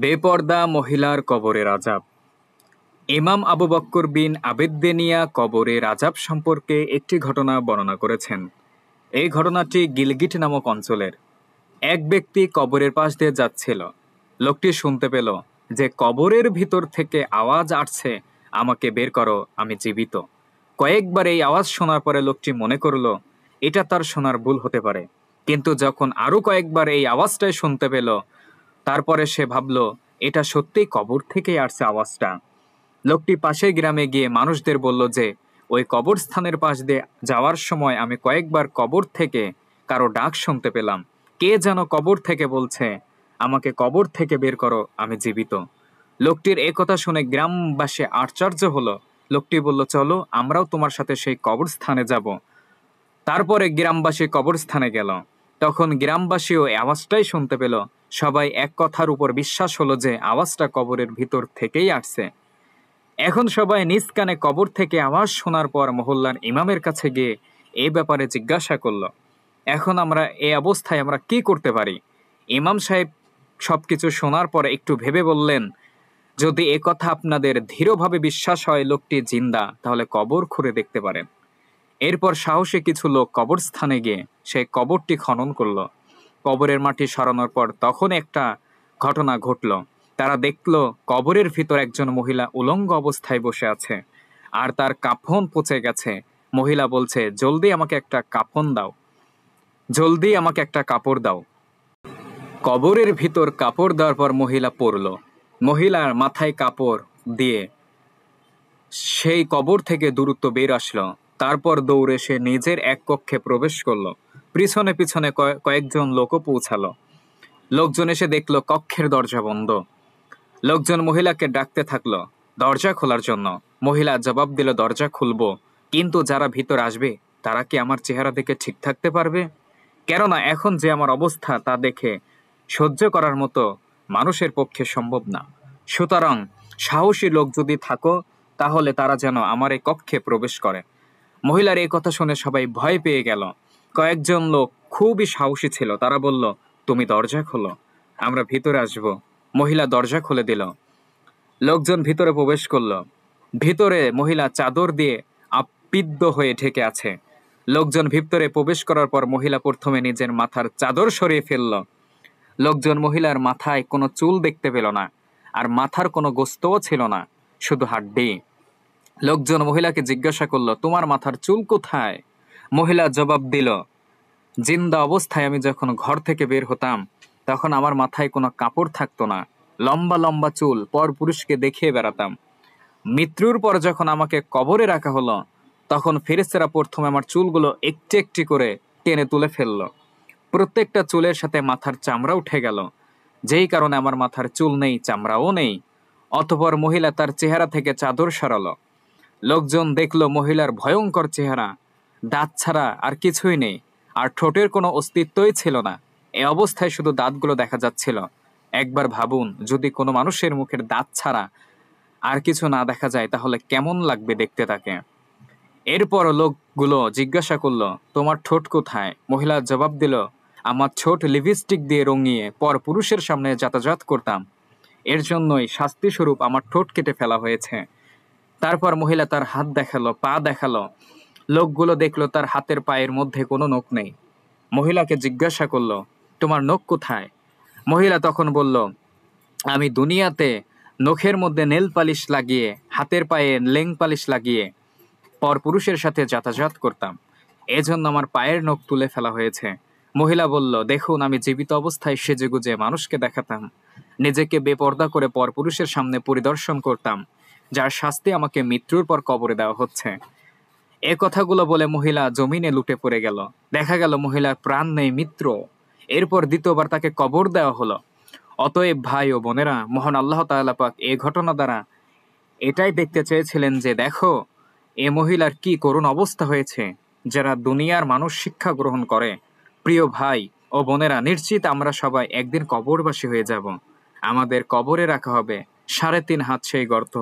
বেপর্দা মহিলার কবরের আযাব। ইমাম আবু বকর বিন আবেদ্দেনিয়া কবরের আযাব সম্পর্কে একটি ঘটনা বর্ণনা করেছেন। এই ঘটনাটি গিলগিট নামক অঞ্চলের। এক ব্যক্তি কবরের পাশ দিয়ে যাচ্ছিল। লোকটি শুনতে পেল যে কবরের ভিতর থেকে আওয়াজ আসছে, আমাকে বের করো, আমি জীবিত। কয়েকবার এই আওয়াজ শোনার পরে লোকটি মনে করলো এটা তার শোনার ভুল হতে পারে, কিন্তু যখন আরো কয়েকবার এই আওয়াজটাই শুনতে পেল, তারপরে সে ভাবলো এটা সত্যিই কবর থেকেই আসছে আওয়াজটা। লোকটি পাশের গ্রামে গিয়ে মানুষদের বলল যে ওই কবরস্থানের পাশ দিয়ে যাওয়ার সময় আমি কয়েকবার কবর থেকে কারো ডাক শুনতে পেলাম। কে যেন কবর থেকে বলছে, আমাকে কবর থেকে বের করো, আমি জীবিত। লোকটির এ কথা শুনে গ্রামবাসী আশ্চর্য হলো। লোকটি বলল, চলো আমরাও তোমার সাথে সেই কবরস্থানে যাব। তারপরে গ্রামবাসী কবরস্থানে গেল। তখন গ্রামবাসীও আওয়াজটাই শুনতে পেল। সবাই এক কথার উপর বিশ্বাস হলো যে আওয়াজটা কবরের ভিতর থেকেই আসছে। এখন সবাই নিজ কানে কবর থেকে আওয়াজ শোনার পর মহল্লার ইমামের কাছে গিয়ে এই ব্যাপারে জিজ্ঞাসা করলো, এখন আমরা এই অবস্থায় আমরা কি করতে পারি? ইমাম সাহেব সবকিছু শোনার পর একটু ভেবে বললেন, যদি এ কথা আপনাদের দৃঢ়ভাবে বিশ্বাস হয় লোকটি জিন্দা, তাহলে কবর খুঁড়ে দেখতে পারেন। এরপর সাহসী কিছু লোক কবরস্থানে গিয়ে সেই কবরটি খনন করলো। কবরের মাটি সরানোর পর তখন একটা ঘটনা ঘটল। তারা দেখলো কবরের ভিতর একজন মহিলা উলঙ্গ অবস্থায় বসে আছে, আর তার কাফন পচে গেছে। মহিলা বলছে, জলদি আমাকে একটা কাফন দাও, জলদি আমাকে একটা কাপড় দাও। কবরের ভিতর কাপড় দেওয়ার পর মহিলা পড়ল। মহিলার মাথায় কাপড় দিয়ে সেই কবর থেকে দূরত্ব বের আসলো। তারপর দৌড়ে সে নিজের এক কক্ষে প্রবেশ করলো। পিছনে পিছনে কয়েকজন লোকও পৌঁছালো। লোকজন এসে দেখলো কক্ষের দরজা বন্ধ। লোকজন মহিলাকে ডাকতে থাকলো দরজা খোলার জন্য। মহিলা জবাব দিল, দরজা খুলবো, কিন্তু যারা ভিতর আসবে তারা কি আমার চেহারা দেখে ঠিক থাকতে পারবে? কেননা এখন যে আমার অবস্থা তা দেখে সহ্য করার মতো মানুষের পক্ষে সম্ভব না। সুতরাং সাহসী লোক যদি থাকো, তাহলে তারা যেন আমার এই কক্ষে প্রবেশ করে। মহিলার এই কথা শুনে সবাই ভয় পেয়ে গেল। কয়েকজন লোক খুবই সাহসী ছিল, তারা বলল, তুমি দরজা খোলো, আমরা ভিতরে আসব। মহিলা দরজা খুলে দিল। লোকজন ভিতরে প্রবেশ করলো। ভিতরে মহিলা চাদর দিয়ে আবৃত হয়ে ঢেকে আছে। লোকজন ভিতরে প্রবেশ করার পর মহিলা প্রথমে নিজের মাথার চাদর সরিয়ে ফেলল। লোকজন মহিলার মাথায় কোনো চুল দেখতে পেল না, আর মাথার কোনো গোস্তও ছিল না, শুধু হাড্ডি। লোকজন মহিলাকে জিজ্ঞাসা করলো, তোমার মাথার চুল কোথায়? মহিলা জবাব দিল, জিন্দা অবস্থায় আমি যখন ঘর থেকে বের হতাম তখন আমার মাথায় কোনো কাপড় থাকতো না, লম্বা লম্বা চুল, পর পুরুষকে দেখিয়ে বেড়াতাম। মৃত্যুর পর যখন আমাকে কবরে রাখা হলো, তখন ফেরেশতারা প্রথমে আমার চুলগুলো একটি একটি করে টেনে তুলে ফেললো। প্রত্যেকটা চুলের সাথে মাথার চামড়া উঠে গেল, যেই কারণে আমার মাথার চুল নেই, চামড়াও নেই। অতঃপর মহিলা তার চেহারা থেকে চাদর সরালো। লোকজন দেখলো মহিলার ভয়ঙ্কর চেহারা, দাঁত ছাড়া আর কিছুই নেই, আর ঠোঁটের কোনো অস্তিত্বই ছিল না। এই অবস্থায় শুধু দাঁতগুলো দেখা যাচ্ছিল। একবার ভাবুন, যদি কোনো মানুষের মুখের দাঁত ছাড়া আর কিছু না দেখা যায় তাহলে কেমন লাগবে দেখতে তাকে। এরপর লোকগুলো জিজ্ঞাসা করলো, তোমার ঠোঁট কোথায়? মহিলা জবাব দিল, আমার ঠোঁট লিপস্টিক দিয়ে রঙিয়ে পর পুরুষের সামনে যাতায়াত করতাম, এর জন্যই শাস্তি স্বরূপ আমার ঠোঁট কেটে ফেলা হয়েছে। তারপর মহিলা তার হাত দেখালো, পা দেখালো। লোকগুলো দেখলো তার হাতের পায়ের মধ্যে কোনো নখ নেই। মহিলাকে জিজ্ঞাসা করলো, তোমার নখ কোথায়? মহিলা তখন বলল, আমি দুনিয়াতে নখের মধ্যে নেল পালিশ লাগিয়ে, হাতের পায়ে লেং পালিশ লাগিয়ে পর পুরুষের সাথে যাতায়াত করতাম, এজন্য আমার পায়ের নখ তুলে ফেলা হয়েছে। মহিলা বলল, দেখুন, আমি জীবিত অবস্থায় সেজেগুজে মানুষকে দেখাতাম, নিজেকে বেপর্দা করে পর পুরুষের সামনে পরিদর্শন করতাম, যার শাস্তি আমাকে মৃত্যুর পর কবরে দেওয়া হচ্ছে। এ কথাগুলো বলে মহিলা জমিনে লুটে পড়ে গেল। দেখা গেল মহিলার প্রাণ নেই, মিত্র। এরপর দ্বিতীয়বার তাকে কবর দেওয়া হলো। অতএব ভাই ও বোনেরা, মহান আল্লাহ তাআলা পাক এই ঘটনা দ্বারা এটাই দেখতে চেয়েছিলেন যে দেখো এ মহিলার কি করুণ অবস্থা হয়েছে, যারা দুনিয়ার মানুষ শিক্ষা গ্রহণ করে। প্রিয় ভাই ও বোনেরা, নিশ্চিত আমরা সবাই একদিন কবরবাসী হয়ে যাব। আমাদের কবরে রাখা হবে 3.5 হাত সেই গর্ত,